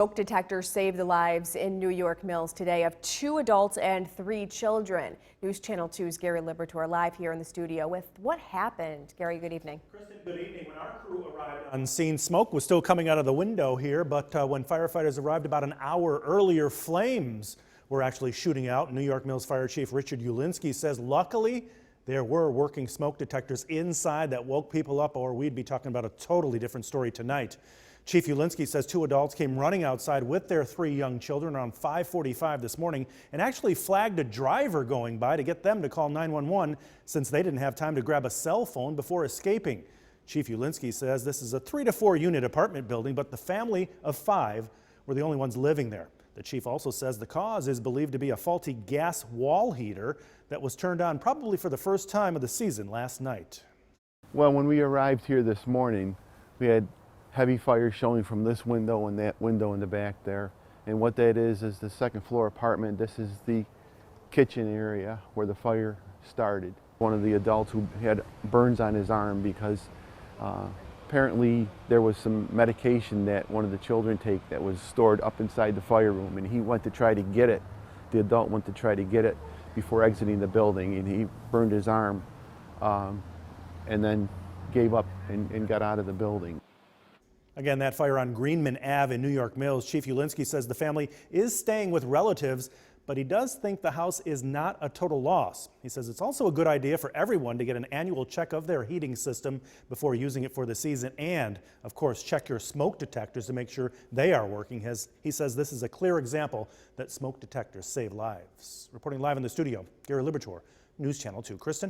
Smoke detectors saved the lives in New York Mills today of 2 adults and 3 children. News Channel 2's Gary Libertor live here in the studio with what happened. Gary, good evening. Kristen, good evening. When our crew arrived on scene, smoke was still coming out of the window here, but when firefighters arrived about an hour earlier, flames were actually shooting out. New York Mills Fire Chief Richard Ulinski says luckily there were working smoke detectors inside that woke people up, or we'd be talking about a totally different story tonight. Chief Ulinski says 2 adults came running outside with their 3 young children around 5:45 this morning and actually flagged a driver going by to get them to call 911 since they didn't have time to grab a cell phone before escaping. Chief Ulinski says this is a 3 to 4 unit apartment building, but the family of 5 were the only ones living there. The chief also says the cause is believed to be a faulty gas wall heater that was turned on probably for the first time of the season last night. Well, when we arrived here this morning, we had heavy fire showing from this window and that window in the back there. And what that is the second floor apartment. This is the kitchen area where the fire started. One of the adults who had burns on his arm because apparently there was some medication that one of the children take that was stored up inside the fire room, and he went to try to get it. The adult went to try to get it before exiting the building, and he burned his arm and then gave up and got out of the building. Again, that fire on Greenman Ave in New York Mills. Chief Ulinski says the family is staying with relatives, but he does think the house is not a total loss. He says it's also a good idea for everyone to get an annual check of their heating system before using it for the season, and of course check your smoke detectors to make sure they are working. He says this is a clear example that smoke detectors save lives. Reporting live in the studio, Gary Libertor, News Channel 2. Kristen?